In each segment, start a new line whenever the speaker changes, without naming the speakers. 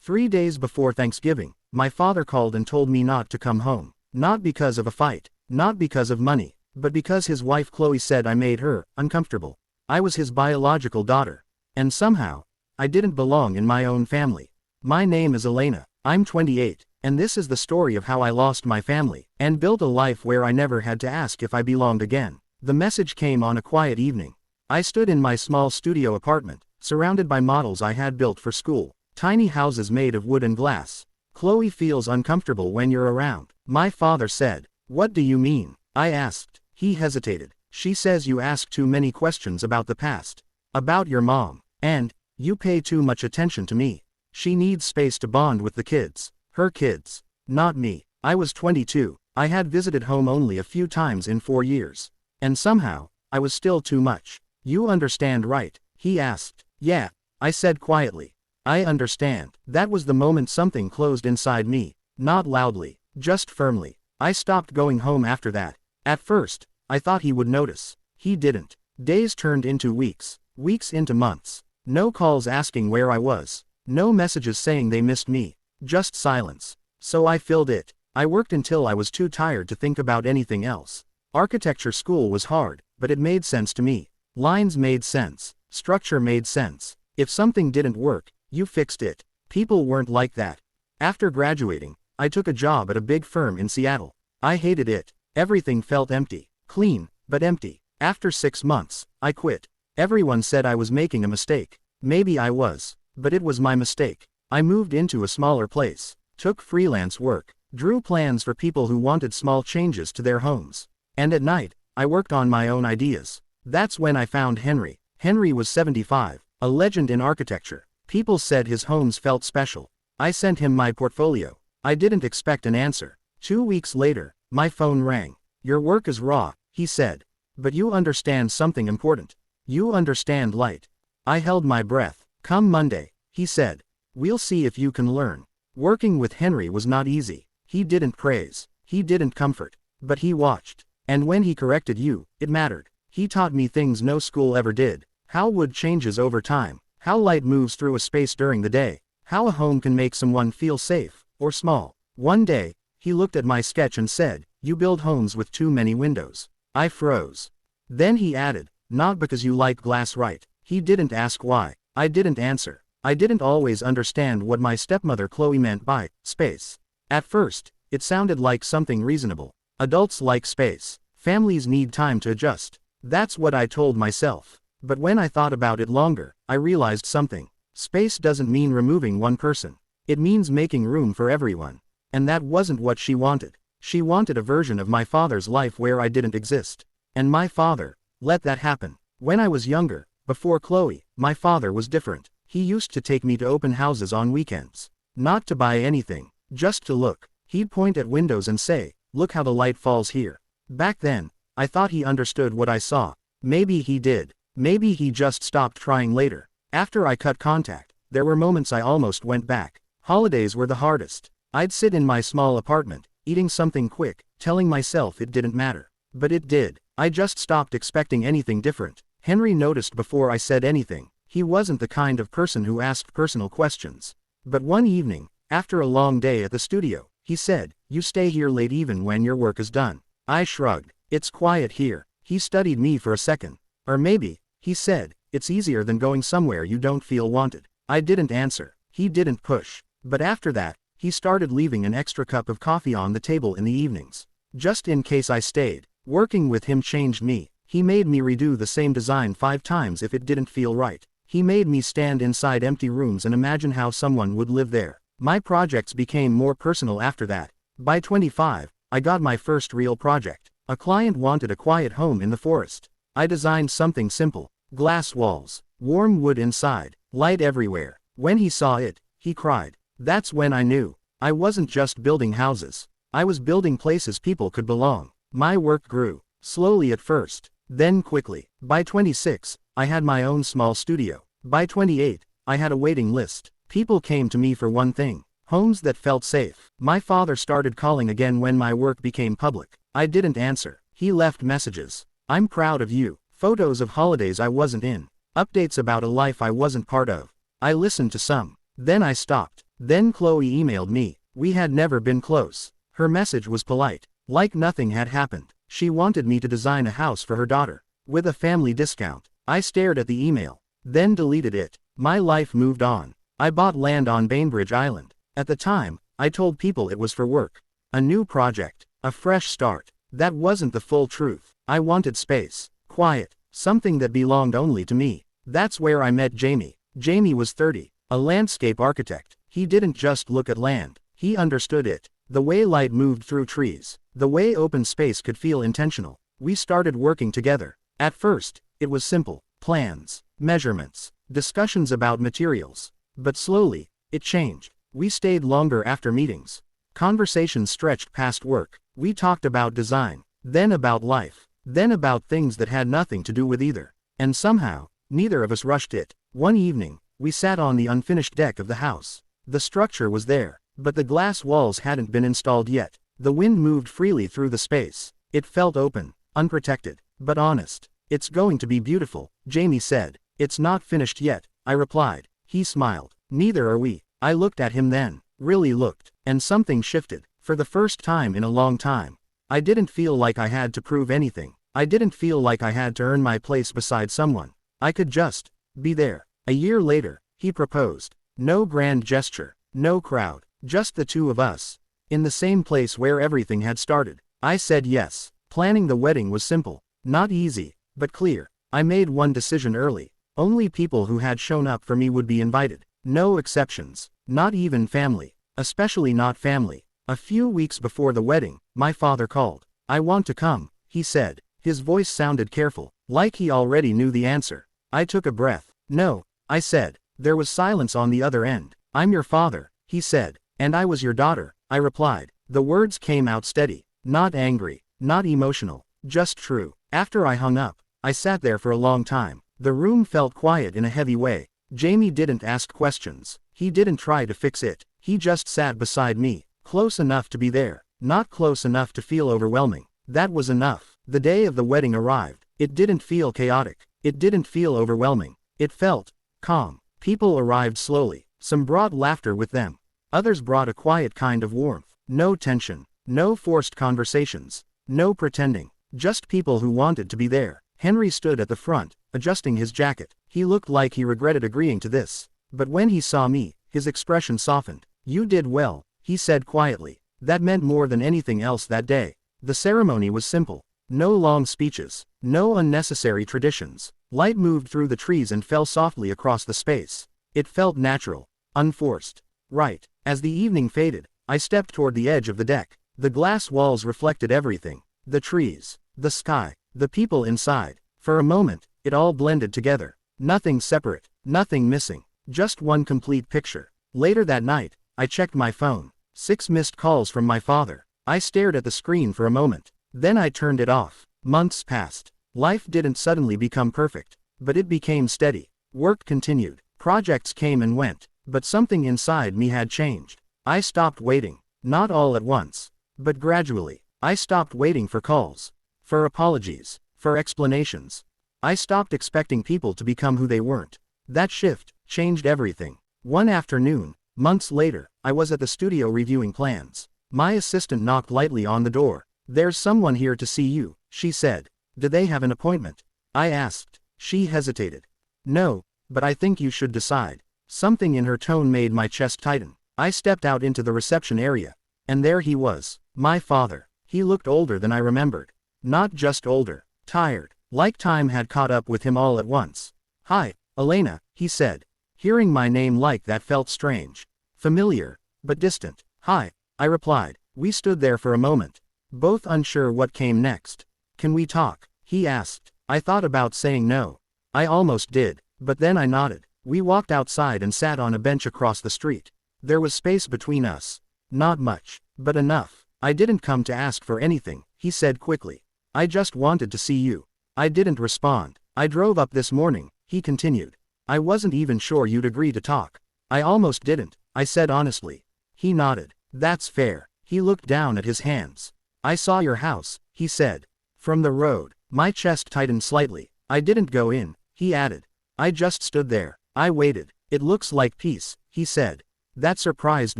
3 days before Thanksgiving, my father called and told me not to come home. Not because of a fight, not because of money, but because his wife Chloe said I made her uncomfortable. I was his biological daughter. And somehow, I didn't belong in my own family. My name is Elena, I'm 28, and this is the story of how I lost my family, and built a life where I never had to ask if I belonged again. The message came on a quiet evening. I stood in my small studio apartment, surrounded by models I had built for school, tiny houses made of wood and glass. Chloe feels uncomfortable when you're around, my father said. What do you mean? I asked. He hesitated. She says you ask too many questions about the past. About your mom. And, you pay too much attention to me. She needs space to bond with the kids. Her kids. Not me. I was 22. I had visited home only a few times in 4 years. And somehow, I was still too much. You understand, right? He asked. Yeah, I said quietly. I understand. That was the moment something closed inside me. Not loudly, just firmly. I stopped going home after that. At first, I thought he would notice. He didn't. Days turned into weeks. Weeks into months. No calls asking where I was. No messages saying they missed me. Just silence. So I filled it. I worked until I was too tired to think about anything else. Architecture school was hard, but it made sense to me. Lines made sense. Structure made sense. If something didn't work, you fixed it. People weren't like that. After graduating, I took a job at a big firm in Seattle. I hated it. Everything felt empty. Clean, but empty. After 6 months, I quit. Everyone said I was making a mistake. Maybe I was, but it was my mistake. I moved into a smaller place, took freelance work, drew plans for people who wanted small changes to their homes. And at night, I worked on my own ideas. That's when I found Henry. Henry was 75, a legend in architecture. People said his homes felt special. I sent him my portfolio. I didn't expect an answer. 2 weeks later, my phone rang. Your work is raw, he said. But you understand something important. You understand light. I held my breath. Come Monday, he said. We'll see if you can learn. Working with Henry was not easy. He didn't praise. He didn't comfort. But he watched. And when he corrected you, it mattered. He taught me things no school ever did. How wood changes over time. How light moves through a space during the day. How a home can make someone feel safe, or small. One day, he looked at my sketch and said, you build homes with too many windows. I froze. Then he added, not because you like glass, right? He didn't ask why. I didn't answer. I didn't always understand what my stepmother Chloe meant by space. At first, it sounded like something reasonable. Adults like space. Families need time to adjust. That's what I told myself. But when I thought about it longer, I realized something. Space doesn't mean removing one person. It means making room for everyone. And that wasn't what she wanted. She wanted a version of my father's life where I didn't exist. And my father let that happen. When I was younger, before Chloe, my father was different. He used to take me to open houses on weekends. Not to buy anything, just to look. He'd point at windows and say, look how the light falls here. Back then, I thought he understood what I saw. Maybe he did. Maybe he just stopped trying later. After I cut contact, there were moments I almost went back. Holidays were the hardest. I'd sit in my small apartment, eating something quick, telling myself it didn't matter. But it did. I just stopped expecting anything different. Henry noticed before I said anything. He wasn't the kind of person who asked personal questions. But one evening, after a long day at the studio, he said, you stay here late even when your work is done. I shrugged. It's quiet here. He studied me for a second. Or maybe, he said, it's easier than going somewhere you don't feel wanted. I didn't answer. He didn't push. But after that, he started leaving an extra cup of coffee on the table in the evenings. Just in case I stayed. Working with him changed me. He made me redo the same design 5 times if it didn't feel right. He made me stand inside empty rooms and imagine how someone would live there. My projects became more personal after that. By 25, I got my first real project. A client wanted a quiet home in the forest. I designed something simple. Glass walls, warm wood inside, light everywhere. When he saw it, he cried. That's when I knew. I wasn't just building houses. I was building places people could belong. My work grew. Slowly at first, then quickly. By 26, I had my own small studio. By 28, I had a waiting list. People came to me for one thing. Homes that felt safe. My father started calling again when my work became public. I didn't answer. He left messages. I'm proud of you. Photos of holidays I wasn't in. Updates about a life I wasn't part of. I listened to some. Then I stopped. Then Chloe emailed me. We had never been close. Her message was polite, like nothing had happened. She wanted me to design a house for her daughter, with a family discount. I stared at the email, then deleted it. My life moved on. I bought land on Bainbridge Island. At the time, I told people it was for work. A new project, a fresh start. That wasn't the full truth. I wanted space, quiet, something that belonged only to me. That's where I met Jamie. Jamie was 30, a landscape architect. He didn't just look at land, he understood it. The way light moved through trees, the way open space could feel intentional. We started working together. At first, it was simple: plans, measurements, discussions about materials. But slowly, it changed. We stayed longer after meetings. Conversations stretched past work. We talked about design, then about life, then about things that had nothing to do with either. And somehow, neither of us rushed it. One evening, we sat on the unfinished deck of the house. The structure was there, but the glass walls hadn't been installed yet. The wind moved freely through the space. It felt open, unprotected, but honest. "It's going to be beautiful," Jamie said. "It's not finished yet," I replied. He smiled. "Neither are we." I looked at him then, really looked, and something shifted. For the first time in a long time, I didn't feel like I had to prove anything. I didn't feel like I had to earn my place beside someone. I could just be there. A year later, he proposed. No grand gesture, no crowd, just the two of us, in the same place where everything had started. I said yes. Planning the wedding was simple, not easy, but clear. I made one decision early. Only people who had shown up for me would be invited. No exceptions, not even family, especially not family. A few weeks before the wedding, my father called. "I want to come," he said. His voice sounded careful, like he already knew the answer. I took a breath. "No," I said. There was silence on the other end. "I'm your father," he said. "And I was your daughter," I replied. The words came out steady, not angry, not emotional, just true. After I hung up, I sat there for a long time. The room felt quiet in a heavy way. Jamie didn't ask questions. He didn't try to fix it. He just sat beside me, close enough to be there, not close enough to feel overwhelming. That was enough. The day of the wedding arrived. It didn't feel chaotic. It didn't feel overwhelming. It felt calm. People arrived slowly. Some brought laughter with them. Others brought a quiet kind of warmth. No tension. No forced conversations. No pretending. Just people who wanted to be there. Henry stood at the front, adjusting his jacket. He looked like he regretted agreeing to this. But when he saw me, his expression softened. "You did well," he said quietly. That meant more than anything else that day. The ceremony was simple. No long speeches. No unnecessary traditions. Light moved through the trees and fell softly across the space. It felt natural, unforced. Right. As the evening faded, I stepped toward the edge of the deck. The glass walls reflected everything. The trees, the sky, the people inside. For a moment, it all blended together. Nothing separate, nothing missing. Just one complete picture. Later that night, I checked my phone. 6 missed calls from my father. I stared at the screen for a moment. Then I turned it off. Months passed. Life didn't suddenly become perfect, but it became steady. Work continued. Projects came and went, but something inside me had changed. I stopped waiting. Not all at once, but gradually. I stopped waiting for calls, for apologies, for explanations. I stopped expecting people to become who they weren't. That shift changed everything. One afternoon, months later, I was at the studio reviewing plans. My assistant knocked lightly on the door. "There's someone here to see you," she said. "Do they have an appointment?" I asked. She hesitated. "No, but I think you should decide." Something in her tone made my chest tighten. I stepped out into the reception area. And there he was, my father. He looked older than I remembered. Not just older, tired, like time had caught up with him all at once. "Hi, Elena," he said. Hearing my name like that felt strange. Familiar, but distant. "Hi," I replied. We stood there for a moment, both unsure what came next. "Can we talk?" he asked. I thought about saying no. I almost did, but then I nodded. We walked outside and sat on a bench across the street. There was space between us. Not much, but enough. "I didn't come to ask for anything," he said quickly. "I just wanted to see you." I didn't respond. "I drove up this morning," he continued. "I wasn't even sure you'd agree to talk." "I almost didn't," I said honestly. He nodded. "That's fair." He looked down at his hands. "I saw your house," he said. "From the road." My chest tightened slightly. "I didn't go in," he added. "I just stood there. I waited." "It looks like peace," he said. That surprised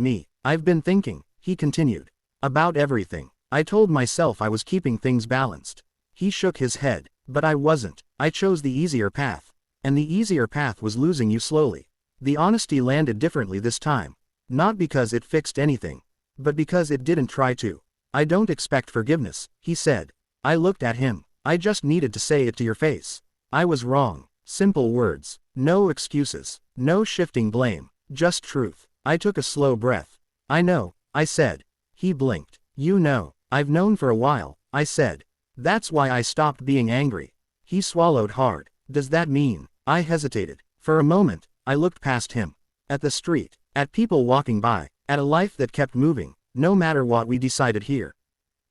me. I've been thinking, he continued, about everything. I told myself I was keeping things balanced. He shook his head. But I wasn't. I chose the easier path. And the easier path was losing you slowly. The honesty landed differently this time. Not because it fixed anything, but because it didn't try to. I don't expect forgiveness, he said. I looked at him. I just needed to say it to your face. I was wrong. Simple words. No excuses. No shifting blame. Just truth. I took a slow breath. I know, I said. He blinked. You know, I've known for a while, I said. That's why I stopped being angry. He swallowed hard. Does that mean? I hesitated. For a moment, I looked past him. At the street. At people walking by. At a life that kept moving, no matter what we decided here.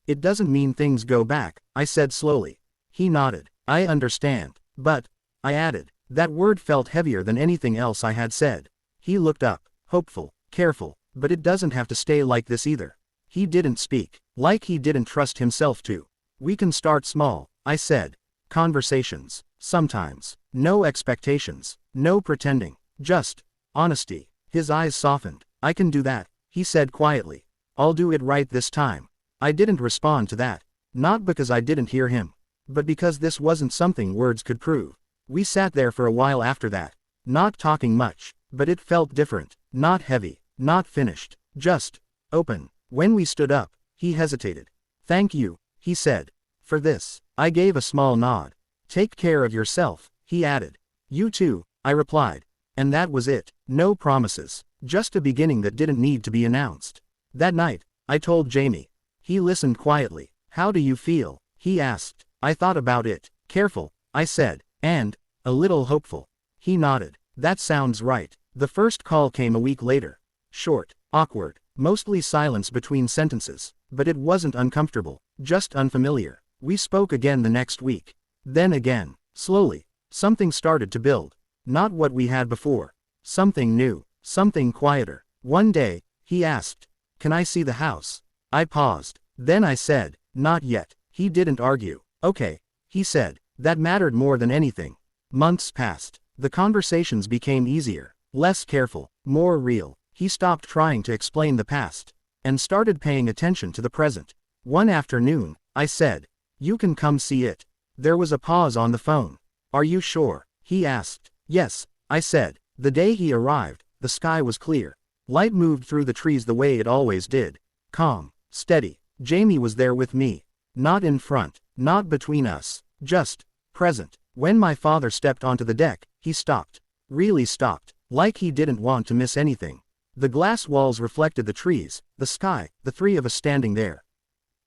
It doesn't mean things go back, I said slowly. He nodded. I understand. But, I added, that word felt heavier than anything else I had said. He looked up, hopeful, careful, but it doesn't have to stay like this either. He didn't speak, like he didn't trust himself to. We can start small, I said. Conversations. Sometimes. No expectations. No pretending. Just honesty. His eyes softened. I can do that, he said quietly. I'll do it right this time. I didn't respond to that. Not because I didn't hear him, but because this wasn't something words could prove. We sat there for a while after that. Not talking much, but it felt different. Not heavy. Not finished. Just open. When we stood up, he hesitated. Thank you, he said. For this. I gave a small nod. Take care of yourself, he added. You too, I replied. And that was it. No promises. Just a beginning that didn't need to be announced. That night, I told Jamie. He listened quietly. How do you feel? He asked. I thought about it. Careful, I said. And a little hopeful. He nodded. That sounds right. The first call came a week later. Short, awkward, mostly silence between sentences. But it wasn't uncomfortable, just unfamiliar. We spoke again the next week. Then again. Slowly. Something started to build. Not what we had before. Something new. Something quieter. One day, he asked, "Can I see the house?" I paused. Then I said, "Not yet." He didn't argue. "Okay," he said. That mattered more than anything. Months passed. The conversations became easier. Less careful. More real. He stopped trying to explain the past. And started paying attention to the present. One afternoon, I said, "You can come see it." There was a pause on the phone. "Are you sure?" he asked. "Yes," I said. The day he arrived, the sky was clear. Light moved through the trees the way it always did. Calm. Steady. Jamie was there with me. Not in front. Not between us. Just present. When my father stepped onto the deck, he stopped. Really stopped. Like he didn't want to miss anything. The glass walls reflected the trees, the sky, the three of us standing there.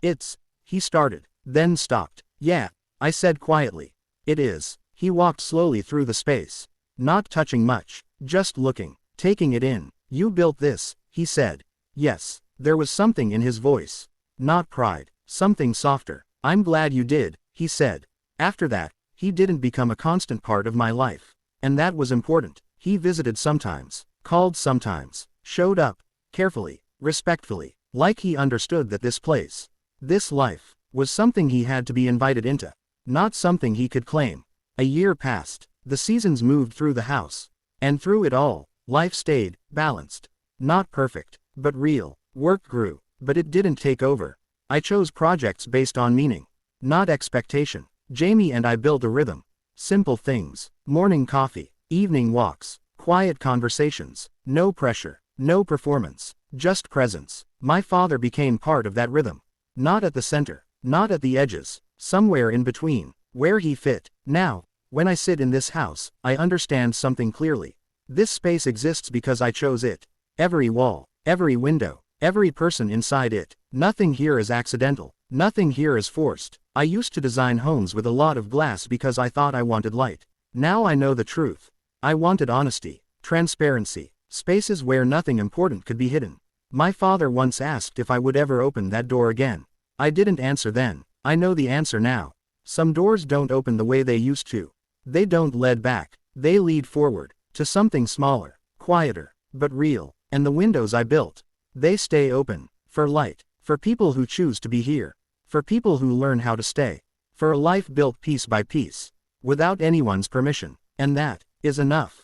He started, then stopped. "Yeah," I said quietly. "It is." He walked slowly through the space. Not touching much, just looking, taking it in. "You built this," he said. "Yes." There was something in his voice. Not pride, something softer. "I'm glad you did," he said. After that, he didn't become a constant part of my life. And that was important. He visited sometimes, called sometimes, showed up, carefully, respectfully, like he understood that this place, this life, was something he had to be invited into, not something he could claim. A year passed. The seasons moved through the house. And through it all, life stayed balanced. Not perfect, but real. Work grew, but it didn't take over. I chose projects based on meaning, not expectation. Jamie and I built a rhythm. Simple things. Morning coffee, evening walks, quiet conversations. No pressure, no performance, just presence. My father became part of that rhythm. Not at the center, not at the edges, somewhere in between, where he fit. Now, when I sit in this house, I understand something clearly. This space exists because I chose it. Every wall, every window, every person inside it. Nothing here is accidental. Nothing here is forced. I used to design homes with a lot of glass because I thought I wanted light. Now I know the truth. I wanted honesty, transparency, spaces where nothing important could be hidden. My father once asked if I would ever open that door again. I didn't answer then. I know the answer now. Some doors don't open the way they used to. They don't lead back. They lead forward, to something smaller, quieter, but real. And the windows I built, they stay open, for light, for people who choose to be here, for people who learn how to stay, for a life built piece by piece, without anyone's permission. And that is enough.